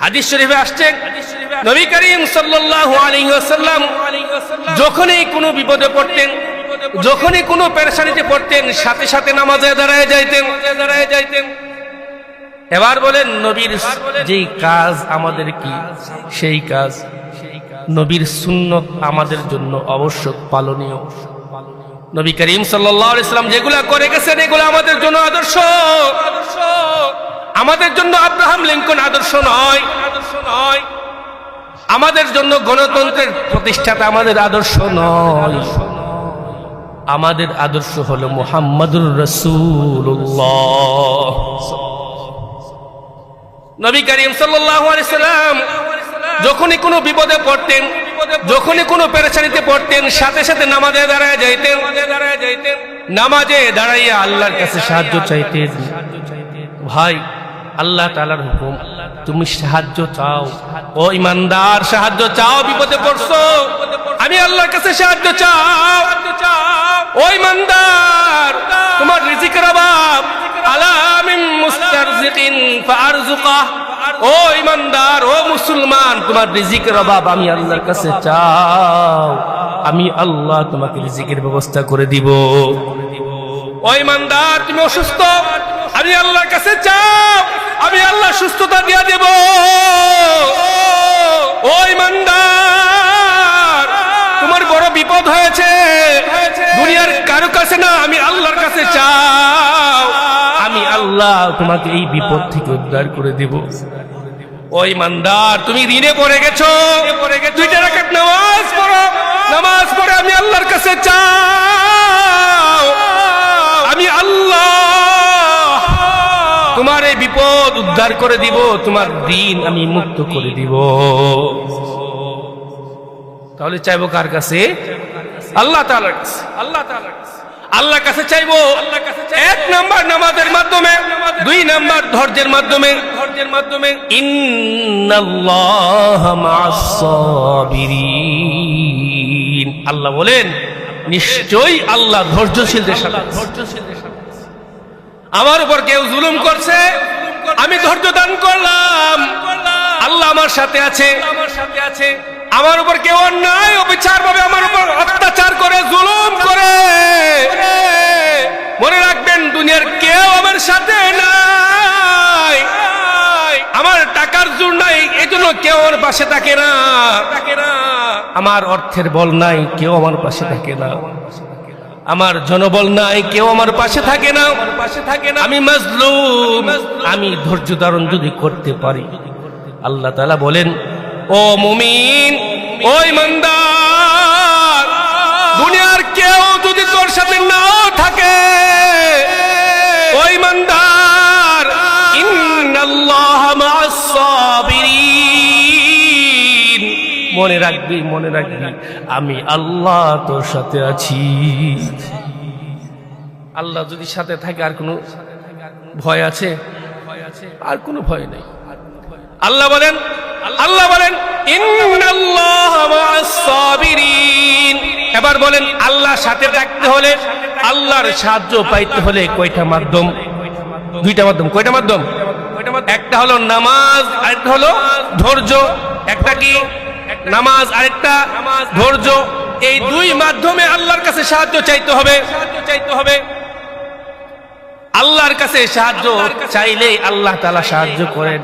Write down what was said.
হাদিস শরীফে আসছে নবী করিম সাল্লাল্লাহু আলাইহি ওয়াসাল্লাম যখনই কোনো বিপদে পড়তেন, যখনই কোনো পেরেশানিতে পড়তেন, সাথে সাথে নামাজে দাঁড়ায় যাইতেন। এবার বলেন নবীর যেই কাজ আমাদের কি, সেই কাজ নবীর সুন্নত আমাদের জন্য অবশ্যক পালনীয়। নবী করিম সাল্লাল্লাহু আলাইহি ওয়াসাল্লাম যেগুলা করে গেছেন এগুলো আমাদের জন্য আদর্শ, আমাদের জন্য আব্রাহাম লিঙ্কন আদর্শ নয়, আমাদের জন্য গণতন্ত্রের প্রতিষ্ঠাতা আমাদের আদর্শ নয়। আমাদের আদর্শ হলো মুহাম্মাদুর রাসূলুল্লাহ। নবী করিম সাল্লাল্লাহু আলাইহি ওয়াসাল্লাম যখনই কোনো বিপদে পড়তেন, যখনই কোনো পেরেশানিতে পড়তেন, সাথে সাথে নামাজে দাঁড়ায় যাইতেন। নামাজে দাঁড়াইয়া আল্লাহর কাছে সাহায্য চাইতেন। ভাই, আল্লাহ তাআলার হুকুম, তুমি সাহায্য চাও। ও ইমানদার, সাহায্য চাও, বিপদে পড়ছো, আমি আল্লাহর কাছে সাহায্য চাও। ও ইমানদার, তোমার রিজিকের অভাব, আলা মিন মুস্তারজিকিন ফারজুকাহ। ও ইমানদার, ও মুসলমান, তোমার রিজিকের অভাব, আমি আল্লাহর কাছে চাও, আমি আল্লাহ তোমাকে রিজিকের ব্যবস্থা করে দিব। ও ইমানদার, তুমি অসুস্থ, আমি আল্লাহর কাছে চাও, আমি আল্লাহ সুস্থতা দিয়ে দেব। ও ইমানদার, তোমার বড় বিপদ হয়েছে, দুনিয়ার কারো কাছে না, আমি আল্লাহর কাছে চাও, আমি আল্লাহ তোমাকে এই বিপদ থেকে উদ্ধার করে দেব। ও ইমানদার, তুমি ঋণে পড়ে গেছো, 2 রাকাত নামাজ পড়ো, নামাজ পড়ে আমি আল্লাহর কাছে চাও, আমি আল্লাহ তোমার এই বিপদ উদ্ধার করে দিব, তোমার ঋণ আমি মুক্ত করে দিব। তাহলে চাইবো কার কাছে? আল্লাহ তাআলার কাছে। আল্লাহর কাছে চাইবো 1 নাম্বার নামাজের মাধ্যমে, 2 নাম্বার ধৈর্যের মাধ্যমে। ইন্নাল্লাহা মা'আস সাবিরিন। আল্লাহ বলেন নিশ্চয়ই আল্লাহ ধৈর্যশীলদের সাথে। আমার উপর কেউ জুলুম করছে, আমি ধৈর্য দান করলাম, আল্লাহ আমার সাথে আছে। আমার উপর কেউ অন্যায় অবিচার ভাবে আমার উপর অত্যাচার করে, জুলুম করে, মনে রাখবেন দুনিয়ার কেউ আমার সাথে নাই। আমার টাকার জোর নাই, এজন্য কেউ আমার পাশে থাকে না। আমার অর্থের বল নাই, কেউ আমার পাশে থাকে না। আমার জনবল নাই, কেউ আমার পাশে থাকে না। আমি মাজলুম, আমি ধৈর্য ধারণ যদি করতে পারি। আল্লাহ তাআলা বলেন, ও মুমিন, ও ইমানদার, দুনিয়ার কেউ যদি তোর সাথে নাও থাকে, ও ইমানদার, ইন্নাল্লাহা মা'আস সাবিরিন। মনে রাখবি, আমি আল্লাহ তোর সাথে আছি। আল্লাহ যদি সাথে থাকে আর কোনো ভয় আছে? আর কোনো ভয় নেই। আল্লাহ বলেন ইন্নাল্লাহা মা'আস সাবিরিন। এবার বলেন, আল্লাহ সাথে থাকতে হলে, আল্লাহর সাহায্য পাইতে হলে কয়টা মাধ্যম? 2টা মাধ্যম। কয়টা মাধ্যম? একটা হলো নামাজ, আরেকটা হলো ধৈর্য। একটা কি? নামাজ, আরেকটা ধৈর্য। এই 2 মাধ্যমে আল্লাহর কাছে সাহায্য চাইতে হবে। আল্লাহর কাছে সাহায্য চাইলেই আল্লাহ তাআলা সাহায্য করেন।